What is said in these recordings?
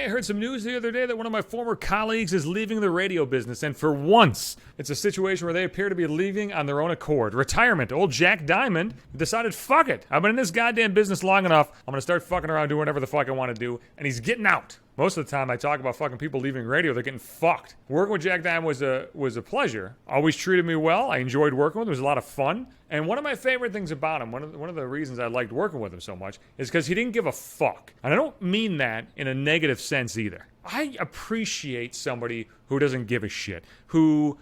I heard some news the other day that one of my former colleagues is leaving the radio business, and for once, it's a situation where they appear to be leaving on their own accord. Retirement. Old Jack Diamond decided, fuck it. I've been in this goddamn business long enough. I'm going to start fucking around doing whatever the fuck I want to do, and he's getting out. Most of the time I talk about fucking people leaving radio, they're getting fucked. Working with Jack Diamond was a pleasure. Always treated me well. I enjoyed working with him. It was a lot of fun. And one of my favorite things about him, one of the reasons I liked working with him so much, is because he didn't give a fuck. And I don't mean that in a negative sense either. I appreciate somebody who doesn't give a shit. Who,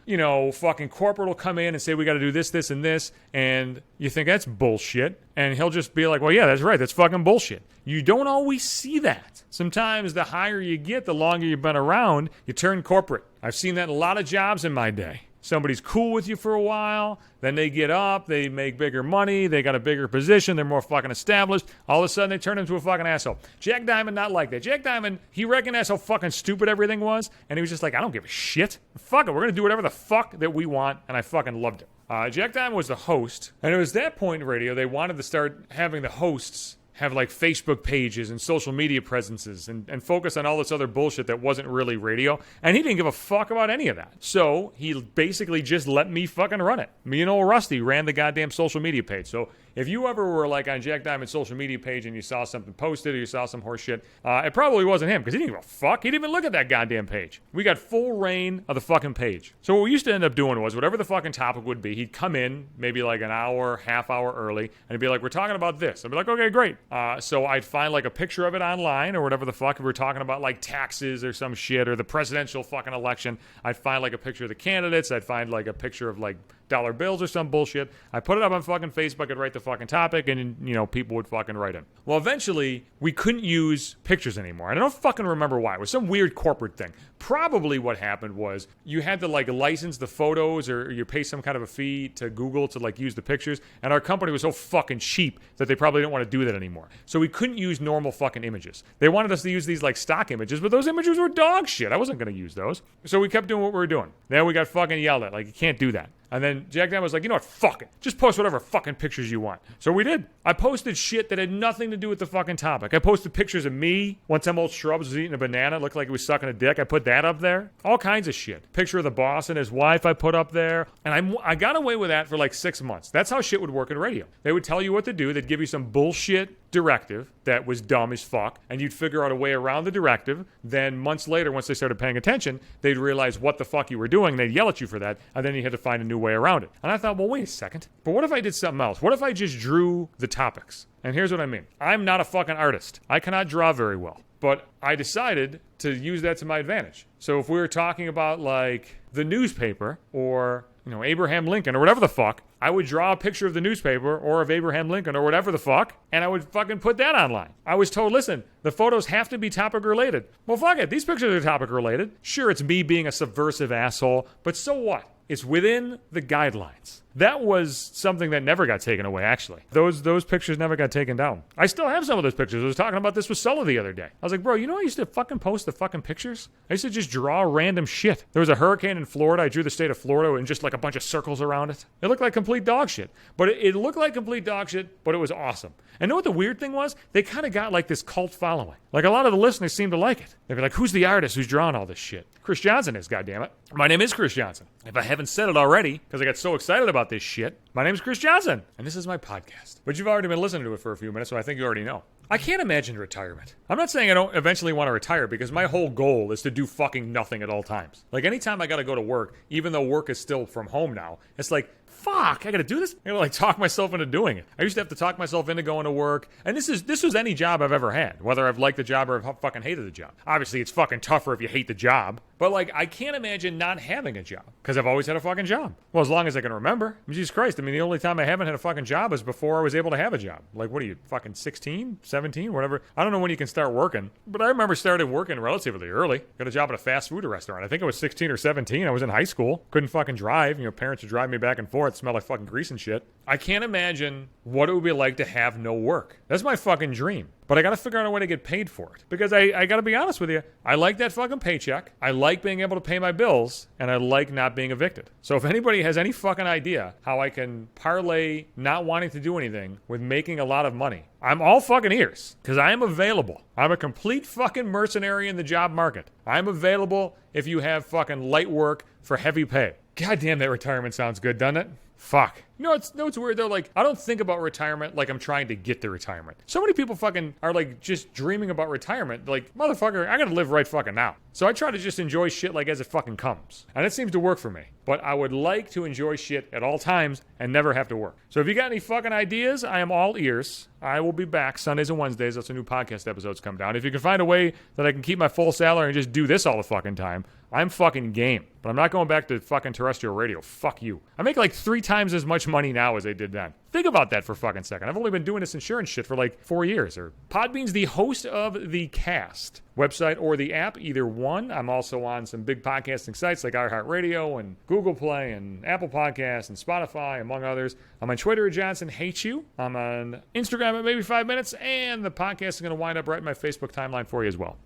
fucking corporate will come in and say, we got to do this, this, and this. And you think that's bullshit. And he'll just be like, well, yeah, that's right. That's fucking bullshit. You don't always see that. Sometimes the higher you get, the longer you've been around, you turn corporate. I've seen that in a lot of jobs in my day. Somebody's cool with you for a while, then they get up, they make bigger money, they got a bigger position, they're more fucking established. All of a sudden, they turn into a fucking asshole. Jack Diamond, not like that. Jack Diamond, he recognized how fucking stupid everything was, and he was just like, I don't give a shit. Fuck it, we're gonna do whatever the fuck that we want, and I fucking loved it. Jack Diamond was the host, and it was that point in radio, they wanted to start having the hosts have like Facebook pages and social media presences and focus on all this other bullshit that wasn't really radio. And he didn't give a fuck about any of that. So he basically just let me fucking run it. Me and old Rusty ran the goddamn social media page. So if you ever were like on Jack Diamond's social media page and you saw something posted or you saw some horse shit, it probably wasn't him because he didn't give a fuck. He didn't even look at that goddamn page. We got full reign of the fucking page. So what we used to end up doing was whatever the fucking topic would be, he'd come in maybe like an hour, half hour early, and he'd be like, we're talking about this. I'd be like, okay, great. So I'd find like a picture of it online or whatever the fuck. If we're talking about like taxes or some shit or the presidential fucking election, I'd find like a picture of the candidates. I'd find like a picture of like dollar bills or some bullshit. I put it up on fucking Facebook. I'd write the fucking topic and, people would fucking write in. Well, eventually, we couldn't use pictures anymore. And I don't fucking remember why. It was some weird corporate thing. Probably what happened was you had to like license the photos or you pay some kind of a fee to Google to like use the pictures. And our company was so fucking cheap that they probably didn't want to do that anymore. So we couldn't use normal fucking images. They wanted us to use these like stock images, but those images were dog shit. I wasn't going to use those. So we kept doing what we were doing. Then we got fucking yelled at. Like, you can't do that. And then Jack Diamond was like, you know what, fuck it. Just post whatever fucking pictures you want. So we did. I posted shit that had nothing to do with the fucking topic. I posted pictures of me. One time old Shrubs was eating a banana. It looked like he was sucking a dick. I put that up there. All kinds of shit. Picture of the boss and his wife I put up there. And I got away with that for like 6 months. That's how shit would work in radio. They would tell you what to do. They'd give you some bullshit directive that was dumb as fuck, and you'd figure out a way around the directive. Then months later, once they started paying attention, they'd realize what the fuck you were doing. They'd yell at you for that, and then you had to find a new way around it. And I thought, well, wait a second. But what if I did something else? What if I just drew the topics? And here's what I mean. I'm not a fucking artist. I cannot draw very well. But I decided to use that to my advantage. So if we were talking about like the newspaper or Abraham Lincoln or whatever the fuck, I would draw a picture of the newspaper or of Abraham Lincoln or whatever the fuck, and I would fucking put that online. I was told, listen, the photos have to be topic related. Well, fuck it. These pictures are topic related. Sure, it's me being a subversive asshole, but so what? It's within the guidelines. That was something that never got taken away, actually. Those pictures never got taken down. I still have some of those pictures. I was talking about this with Sulla the other day. I was like, bro, I used to fucking post the fucking pictures? I used to just draw random shit. There was a hurricane in Florida. I drew the state of Florida and just like a bunch of circles around it. It looked like complete dog shit. But it looked like complete dog shit, but it was awesome. And know what the weird thing was? They kind of got like this cult following. Like a lot of the listeners seemed to like it. They'd be like, who's the artist who's drawing all this shit? Chris Johnson is, goddammit. My name is Chris Johnson. If I haven't said it already, because I got so excited about this shit, my name is Chris Johnson, and this is my podcast. But you've already been listening to it for a few minutes, so I think you already know. I can't imagine retirement. I'm not saying I don't eventually want to retire because my whole goal is to do fucking nothing at all times. Like anytime I got to go to work, even though work is still from home now, it's like, fuck, I gotta do this? I gotta like talk myself into doing it. I used to have to talk myself into going to work. And this was any job I've ever had, whether I've liked the job or I've fucking hated the job. Obviously, it's fucking tougher if you hate the job. But like, I can't imagine not having a job because I've always had a fucking job. Well, as long as I can remember. Jesus Christ, I mean, the only time I haven't had a fucking job is before I was able to have a job. Like, what are you, fucking 16, 17, whatever? I don't know when you can start working, but I remember started working relatively early. Got a job at a fast food restaurant. I think I was 16 or 17. I was in high school. Couldn't fucking drive. Parents would drive me back and forth. anymore. It smelled like fucking grease and shit. I can't imagine what it would be like to have no work. That's my fucking dream. But I gotta figure out a way to get paid for it. Because I gotta be honest with you, I like that fucking paycheck. I like being able to pay my bills, and I like not being evicted. So if anybody has any fucking idea how I can parlay not wanting to do anything with making a lot of money, I'm all fucking ears. Because I am available. I'm a complete fucking mercenary in the job market. I'm available if you have fucking light work for heavy pay. God damn, that retirement sounds good, doesn't it? Fuck. You know, it's weird though. Like, I don't think about retirement like I'm trying to get to retirement. So many people fucking are like just dreaming about retirement. Like, motherfucker, I gotta live right fucking now. So I try to just enjoy shit like as it fucking comes. And it seems to work for me. But I would like to enjoy shit at all times and never have to work. So if you got any fucking ideas, I am all ears. I will be back Sundays and Wednesdays. That's when new podcast episodes come down. If you can find a way that I can keep my full salary and just do this all the fucking time, I'm fucking game. But I'm not going back to fucking terrestrial radio. Fuck you. I make like 3 times as much money now as I did then. Think about that for a fucking second. I've only been doing this insurance shit for like 4 years. Podbean's the host of The Cast website or the app, either one. I'm also on some big podcasting sites like iHeartRadio and Google Play and Apple Podcasts and Spotify, among others. I'm on Twitter at Johnson Hates You. I'm on Instagram at Maybe 5 Minutes, and the podcast is going to wind up right in my Facebook timeline for you as well.